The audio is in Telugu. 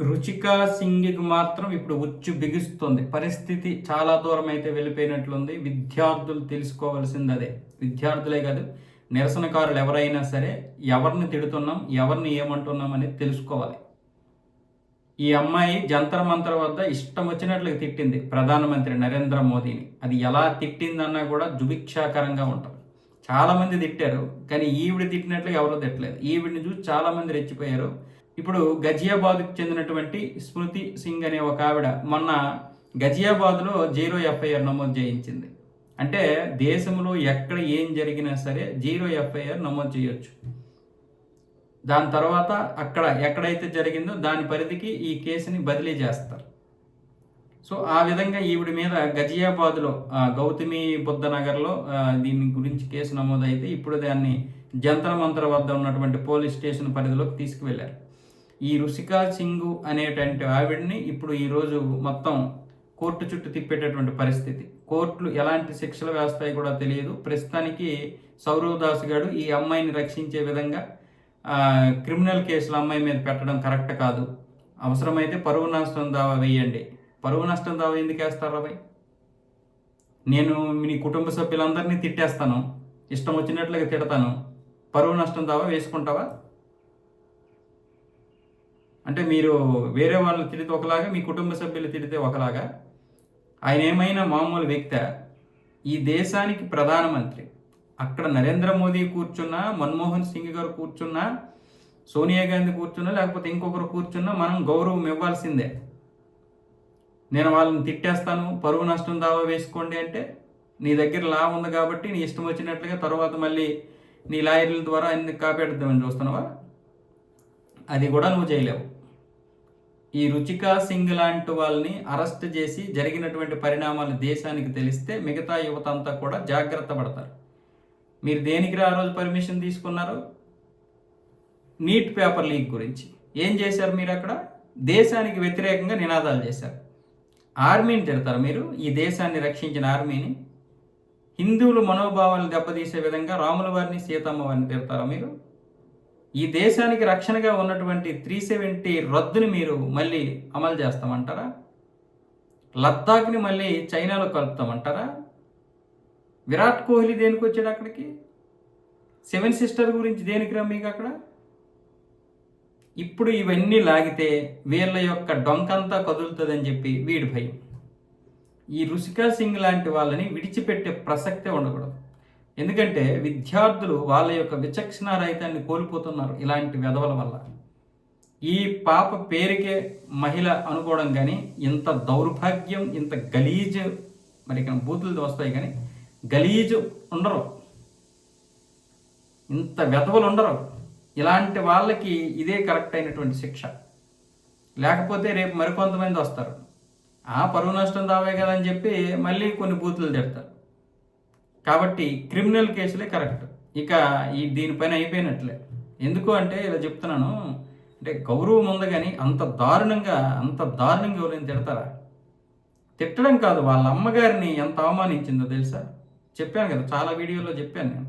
రుచికా సింగ్కి మాత్రం ఇప్పుడు ఉచ్చు బిగుస్తుంది. పరిస్థితి చాలా దూరం అయితే వెళ్ళిపోయినట్లుంది. విద్యార్థులు తెలుసుకోవాల్సింది అదే. విద్యార్థులే కాదు, నిరసనకారులు ఎవరైనా సరే ఎవరిని తిడుతున్నాం, ఎవరిని ఏమంటున్నాం అనేది తెలుసుకోవాలి. ఈ అమ్మాయి జంతర్ మంతర్ వద్ద ఇష్టం వచ్చినట్లుగా తిట్టింది ప్రధానమంత్రి నరేంద్ర మోదీని. అది ఎలా తిట్టిందన్నా కూడా జుభిక్షాకరంగా ఉంటుంది. చాలామంది తిట్టారు, కానీ ఈవిడ తిట్టినట్లుగా ఎవరూ తిట్టలేదు. ఈవిడిని చూసి చాలామంది రెచ్చిపోయారు. ఇప్పుడు గజియాబాద్కు చెందినటువంటి స్మృతి సింగ్ అనే ఒక ఆవిడ మొన్న గజియాబాద్లో 0 ఎఫ్ఐఆర్ నమోదు చేయించింది. అంటే దేశంలో ఎక్కడ ఏం జరిగినా సరే 0 ఎఫ్ఐఆర్ నమోదు చేయొచ్చు. దాని తర్వాత అక్కడ ఎక్కడైతే జరిగిందో దాని పరిధికి ఈ కేసుని బదిలీ చేస్తారు. సో ఆ విధంగా ఈవిడ మీద గజియాబాద్లో గౌతమి బుద్ధ నగర్లో దీని గురించి కేసు నమోదైతే ఇప్పుడు దాన్ని జంతర్ మంతర్ వద్ద ఉన్నటువంటి పోలీస్ స్టేషన్ పరిధిలోకి తీసుకువెళ్ళారు. ఈ రుచికా సింగ్ అనేటువంటి ఆవిడ్ని ఇప్పుడు ఈరోజు మొత్తం కోర్టు చుట్టూ తిప్పేటటువంటి పరిస్థితి. కోర్టులు ఎలాంటి శిక్షలు వేస్తాయి కూడా తెలియదు. ప్రస్తుతానికి సౌరవ్ దాస్ గారు ఈ అమ్మాయిని రక్షించే విధంగా క్రిమినల్ కేసులు అమ్మాయి మీద పెట్టడం కరెక్ట్ కాదు, అవసరమైతే పరువు నష్టం దావా వేయండి. పరువు నష్టం దావా ఎందుకు వేస్తారా భయ్? నేను మీ కుటుంబ సభ్యులందరినీ తిట్టేస్తాను, ఇష్టం వచ్చినట్లుగా తిడతాను, పరువు నష్టం దావా వేసుకుంటావా? అంటే మీరు వేరే వాళ్ళు తిడితే ఒకలాగా, మీ కుటుంబ సభ్యులు తిడితే ఒకలాగా. ఆయన ఏమైనా మామూలు వ్యక్తి? ఈ దేశానికి ప్రధానమంత్రి. అక్కడ నరేంద్ర మోదీ కూర్చున్నా, మన్మోహన్ సింగ్ గారు కూర్చున్నా, సోనియా గాంధీ కూర్చున్నా, లేకపోతే ఇంకొకరు కూర్చున్నా మనం గౌరవం ఇవ్వాల్సిందే. నేను వాళ్ళని తిట్టేస్తాను, పరువు నష్టం దావా వేసుకోండి అంటే నీ దగ్గర లా ఉంది కాబట్టి నీ ఇష్టం వచ్చినట్లుగా తర్వాత మళ్ళీ నీ లాయర్ల ద్వారా అన్ని కాపాడుద్దామని చూస్తున్నావా? అది కూడా నువ్వు చేయలేవు. ఈ రుచికా సింగ్ లాంటి వాళ్ళని అరెస్ట్ చేసి జరిగినటువంటి పరిణామాలు దేశానికి తెలిస్తే మిగతా యువత అంతా కూడా జాగ్రత్త పడతారు. మీరు దేనికి ఆ రోజు పర్మిషన్ తీసుకున్నారు? నీట్ పేపర్ లీక్ గురించి ఏం చేశారు మీరు? అక్కడ దేశానికి వ్యతిరేకంగా నినాదాలు చేశారు. ఆర్మీని తిడతారు మీరు, ఈ దేశాన్ని రక్షించిన ఆర్మీని. హిందువుల మనోభావాలను దెబ్బతీసే విధంగా రాముల వారిని, సీతమ్మ వారిని తిడతారా మీరు? ఈ దేశానికి రక్షణగా ఉన్నటువంటి 370 రద్దుని మీరు మళ్ళీ అమలు చేస్తామంటారా? లద్దాఖ్ని మళ్ళీ చైనాలో కలుపుతామంటారా? విరాట్ కోహ్లీ దేనికి వచ్చాడు అక్కడికి? 7 సిస్టర్ గురించి దేనికి మీకు అక్కడ? ఇప్పుడు ఇవన్నీ లాగితే వీళ్ళ యొక్క డొంకంతా కదులుతుందని చెప్పి వీడి భయం. ఈ రుచికా సింగ్ లాంటి వాళ్ళని విడిచిపెట్టే ప్రసక్తే ఉండకూడదు. ఎందుకంటే విద్యార్థులు వాళ్ళ యొక్క విచక్షణారహితాన్ని కోల్పోతున్నారు ఇలాంటి వెధవల వల్ల. ఈ పాప పేరుకే మహిళ అనుకోవడం కానీ, ఇంత దౌర్భాగ్యం, ఇంత గలీజు, మరి ఇక్కడ బూతులు వస్తాయి కానీ గలీజు ఉండరు, ఇంత వెధవలు ఉండరు. ఇలాంటి వాళ్ళకి ఇదే కరెక్ట్ అయినటువంటి శిక్ష. లేకపోతే రేపు మరికొంతమంది వస్తారు, పరువు నష్టం దావే కదా అని చెప్పి మళ్ళీ కొన్ని బూతులు తిడతారు. కాబట్టి క్రిమినల్ కేసులే కరెక్ట్. ఇక దీనిపైన అయిపోయినట్లే. ఎందుకు అంటే ఇలా చెప్తున్నాను అంటే గౌరవం ఉంది, కానీ అంత దారుణంగా ఎవరైనా తిడతారా? తిట్టడం కాదు, వాళ్ళ అమ్మగారిని ఎంత అవమానించిందో తెలుసా? చెప్పాను కదా, చాలా వీడియోలో చెప్పాను నేను.